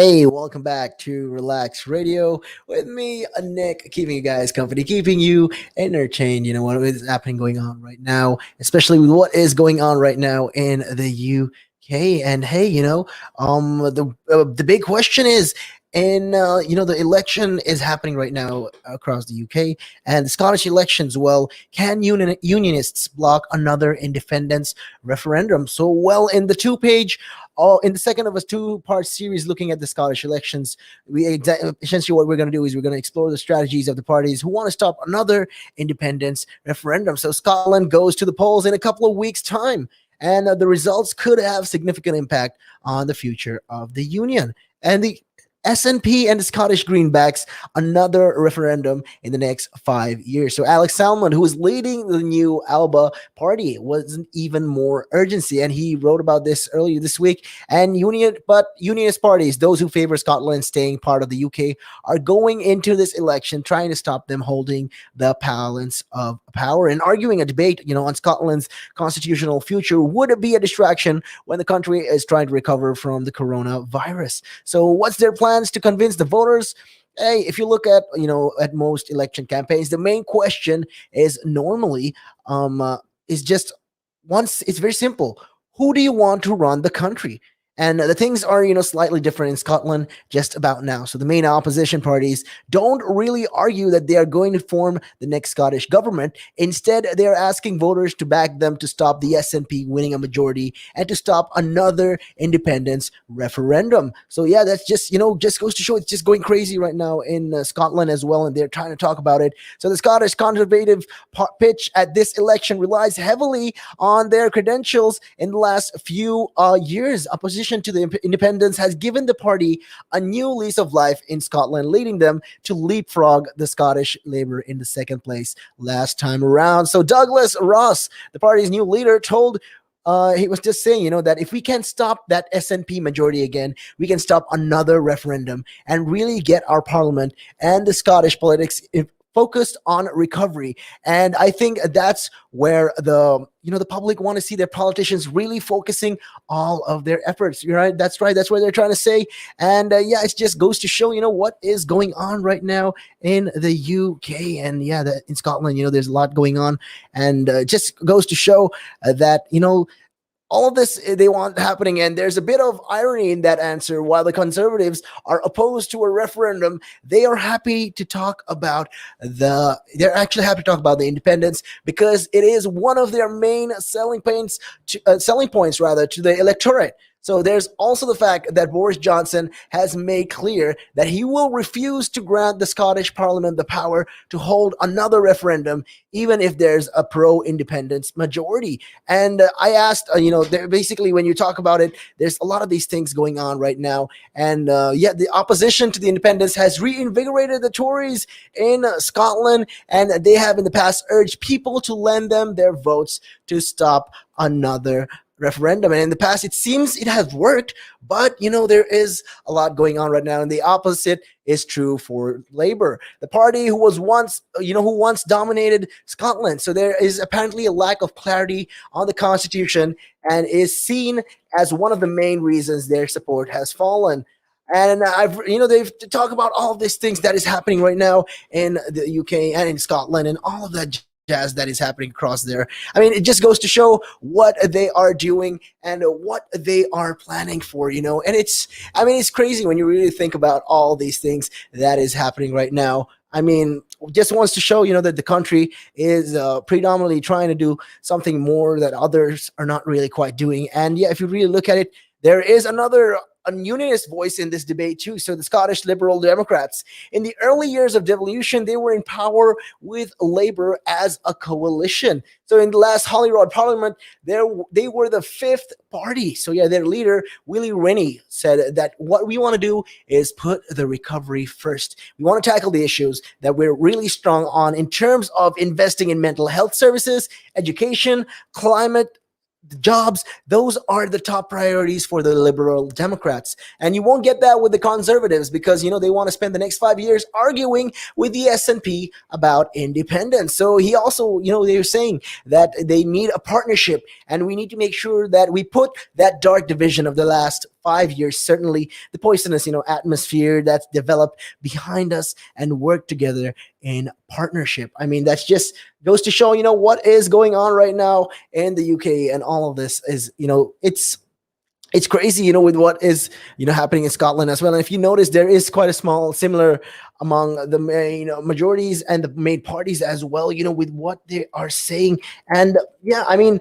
Hey, welcome back to Relax Radio with me, Nick, keeping you guys company, keeping you entertained. You know what is happening going on right now, especially with what is going on right now in the UK. And hey, the big question is, and the election is happening right now across the UK, and the Scottish elections. Well, can unionists block another independence referendum? So, well, in the two-page in the second of a two-part series looking at the Scottish elections, essentially what we're going to do is we're going to explore the strategies of the parties who want to stop another independence referendum. So Scotland goes to the polls in a couple of weeks' time, and the results could have significant impact on the future of the union. And the SNP and the Scottish Greenbacks another referendum in the next 5 years. So Alex Salmon, who is leading the new Alba party, was even more urgency, and he wrote about this earlier this week. And unionist parties, those who favor Scotland staying part of the UK, are going into this election trying to stop them holding the balance of power and arguing a debate, on Scotland's constitutional future would be a distraction when the country is trying to recover from the coronavirus. So, what's their plans to convince the voters? Hey, if you look at at most election campaigns, the main question is normally is just once it's very simple. Who do you want to run the country? And the things are, slightly different in Scotland just about now. So the main opposition parties don't really argue that they are going to form the next Scottish government. Instead, they are asking voters to back them to stop the SNP winning a majority and to stop another independence referendum. So yeah, that's just goes to show it's just going crazy right now in Scotland as well, and they're trying to talk about it. So the Scottish Conservative pitch at this election relies heavily on their credentials in the last few years. Opposition to the independence has given the party a new lease of life in Scotland, leading them to leapfrog the Scottish Labour in the second place last time around. So Douglas Ross, the party's new leader, told he was just saying, that if we can stop that SNP majority again, we can stop another referendum and really get our parliament and the Scottish politics focused on recovery. And I think that's where the public want to see their politicians really focusing all of their efforts. You're right. That's right. That's what they're trying to say. And it just goes to show, what is going on right now in the UK. And in Scotland, there's a lot going on, and just goes to show that, all of this they want happening. And there's a bit of irony in that answer. While the Conservatives are opposed to a referendum, they are happy to talk about they're actually happy to talk about the independence, because it is one of their main selling points to the electorate. So there's also the fact that Boris Johnson has made clear that he will refuse to grant the Scottish Parliament the power to hold another referendum, even if there's a pro-independence majority. And I asked, basically when you talk about it, there's a lot of these things going on right now. And the opposition to the independence has reinvigorated the Tories in Scotland, and they have in the past urged people to lend them their votes to stop another referendum. And in the past, it seems it has worked, but there is a lot going on right now, and the opposite is true for Labour, the party who once dominated Scotland. So there is apparently a lack of clarity on the constitution, and is seen as one of the main reasons their support has fallen. And they've talked about all of these things that is happening right now in the UK and in Scotland, and all of that jazz that is happening across there. I mean, it just goes to show what they are doing and what they are planning for, and it's crazy when you really think about all these things that is happening right now. I mean, just wants to show, that the country is predominantly trying to do something more that others are not really quite doing. And if you really look at it, there is another unionist voice in this debate too. So the Scottish Liberal Democrats, in the early years of devolution, they were in power with Labour as a coalition. So in the last Holyrood Parliament, they were the fifth party. So their leader, Willie Rennie, said that what we want to do is put the recovery first. We want to tackle the issues that we're really strong on in terms of investing in mental health services, education, climate, jobs. Those are the top priorities for the Liberal Democrats. And you won't get that with the Conservatives, because, they want to spend the next 5 years arguing with the SNP about independence. So he also, they're saying that they need a partnership, and we need to make sure that we put that dark division of the last 5 years, certainly the poisonous, atmosphere that's developed behind us and work together in partnership. I mean, that's just goes to show, what is going on right now in the UK, and all of this is, it's crazy, with what is happening in Scotland as well. And if you notice, there is quite a small similar among the majorities and the main parties as well, with what they are saying. And yeah, I mean,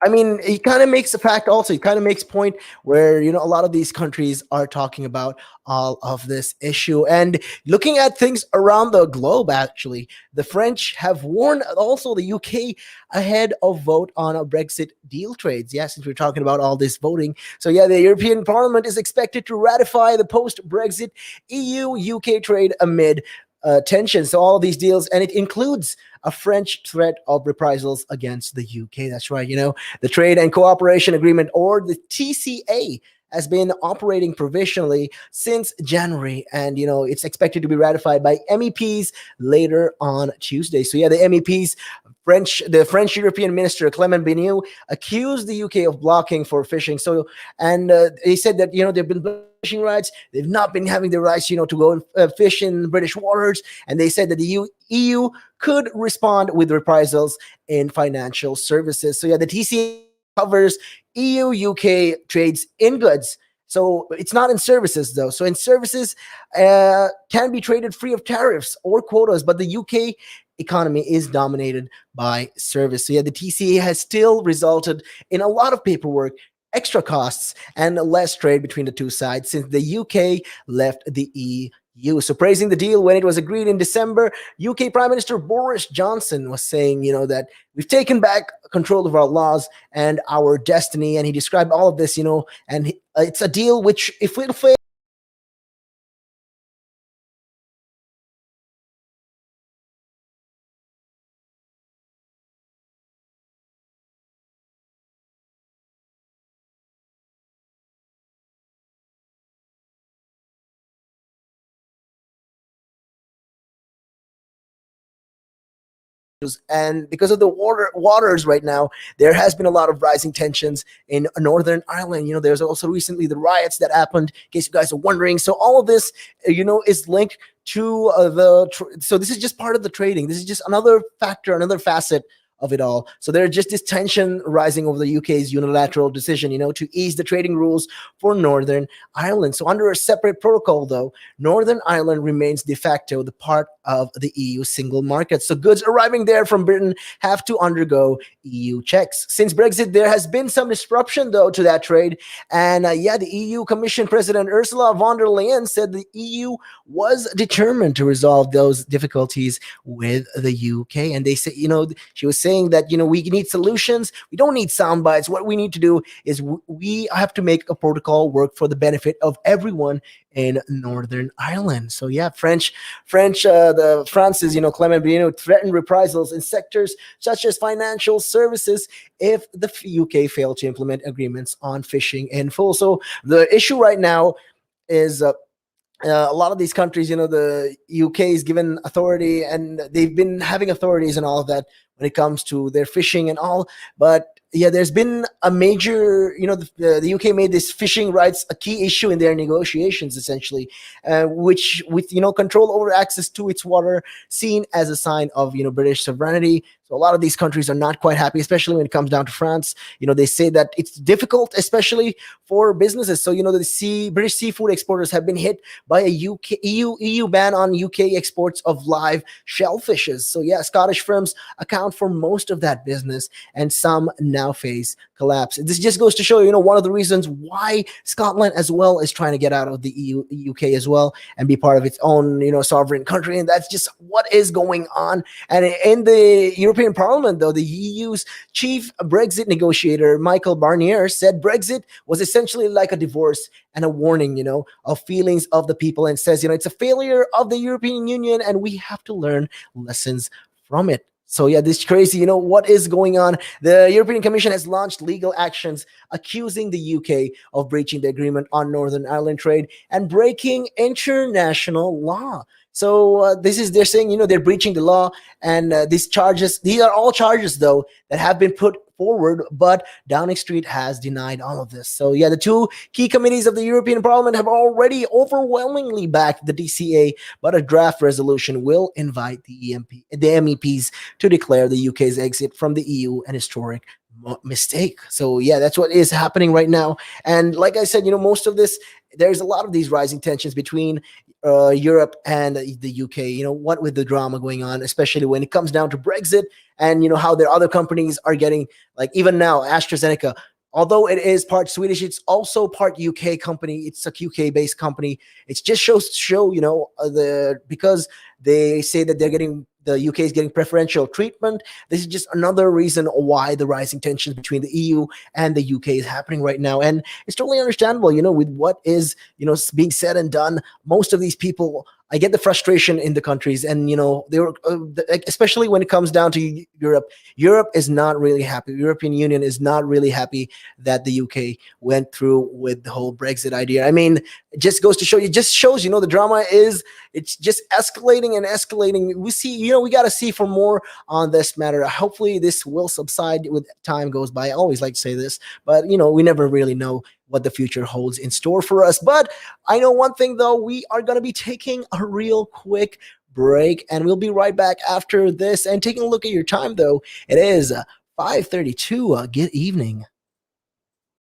it kind of makes a fact also. It kind of makes point where a lot of these countries are talking about all of this issue and looking at things around the globe. Actually, the French have warned also the UK ahead of vote on a Brexit deal trades. Yeah, since we're talking about all this voting, so yeah, the European Parliament is expected to ratify the post-Brexit EU-UK trade amid tensions. So all of these deals, and it includes a French threat of reprisals against the UK. That's right. The Trade and Cooperation Agreement, or the TCA, has been operating provisionally since January, and it's expected to be ratified by MEPs later on Tuesday. So yeah, the MEPs, the French European Minister Clement Benu accused the UK of blocking for fishing. So, and he said that they've been fishing rights. They've not been having the rights, to go and fish in British waters. And they said that the EU could respond with reprisals in financial services. So yeah, the TCA covers EU-UK trades in goods. So it's not in services though. So in services can be traded free of tariffs or quotas, but the UK economy is dominated by service. So yeah, the TCA has still resulted in a lot of paperwork, extra costs, and less trade between the two sides since the UK left the EU. So praising the deal when it was agreed in December, UK Prime Minister Boris Johnson was saying, that we've taken back control of our laws and our destiny. And he described all of this, and it's a deal which, if it fails, and because of the waters right now, there has been a lot of rising tensions in Northern Ireland. There's also recently the riots that happened, in case you guys are wondering. So all of this, is linked to so this is just part of the trading. This is just another factor, another facet of it all. So there's just this tension rising over the UK's unilateral decision, to ease the trading rules for Northern Ireland. So under a separate protocol, though, Northern Ireland remains de facto the part of the EU single market. So goods arriving there from Britain have to undergo EU checks. Since Brexit, there has been some disruption, though, to that trade. And the EU Commission President Ursula von der Leyen said the EU was determined to resolve those difficulties with the UK. And they say, she was saying that, we need solutions. We don't need sound bites. What we need to do is we have to make a protocol work for the benefit of everyone in Northern Ireland. So yeah, France's, Clement Benu threatened reprisals in sectors such as financial services if the UK failed to implement agreements on fishing in full. So the issue right now is a lot of these countries, the UK is given authority, and they've been having authorities and all of that when it comes to their fishing and all. But yeah, there's been a major, the UK made this fishing rights a key issue in their negotiations, essentially, which with, control over access to its water seen as a sign of, British sovereignty. So a lot of these countries are not quite happy, especially when it comes down to France. They say that it's difficult, especially for businesses. So, the British seafood exporters have been hit by a EU ban on UK exports of live shellfishes. So yeah, Scottish firms account for most of that business, and some now face collapse. This just goes to show, one of the reasons why Scotland as well is trying to get out of the UK as well and be part of its own, sovereign country. And that's just what is going on. And in the European Parliament, though, the EU's chief Brexit negotiator, Michael Barnier, said Brexit was essentially like a divorce and a warning, of feelings of the people, and says, it's a failure of the European Union and we have to learn lessons from it. So yeah, this is crazy. What is going on? The European Commission has launched legal actions accusing the UK of breaching the agreement on Northern Ireland trade and breaking international law. So they're saying, they're breaching the law, and these are all charges, though, that have been put forward, but Downing Street has denied all of this. So yeah, the two key committees of the European Parliament have already overwhelmingly backed the DCA, but a draft resolution will invite the MEPs to declare the UK's exit from the EU an historic mistake. So yeah, that's what is happening right now. And like I said, most of this, there's a lot of these rising tensions between Europe and the UK. What with the drama going on, especially when it comes down to Brexit, and how their other companies are getting, like even now AstraZeneca. Although it is part Swedish, it's also part UK company. It's a UK based company. It just shows to show, because they say that the UK is getting preferential treatment. This is just another reason why the rising tensions between the EU and the UK is happening right now. And it's totally understandable, with what is, being said and done. Most of these people, I get the frustration in the countries, and they were, especially when it comes down to Europe. Europe is not really happy. European Union is not really happy that the UK went through with the whole Brexit idea. I mean, it just goes to show you, just shows, the drama it's just escalating and escalating. We see, we got to see for more on this matter. Hopefully this will subside with time goes by. I always like to say this, but we never really know what the future holds in store for us. But I know one thing though, we are going to be taking a real quick break, and we'll be right back after this. And taking a look at your time though, it is 5:32. Good evening.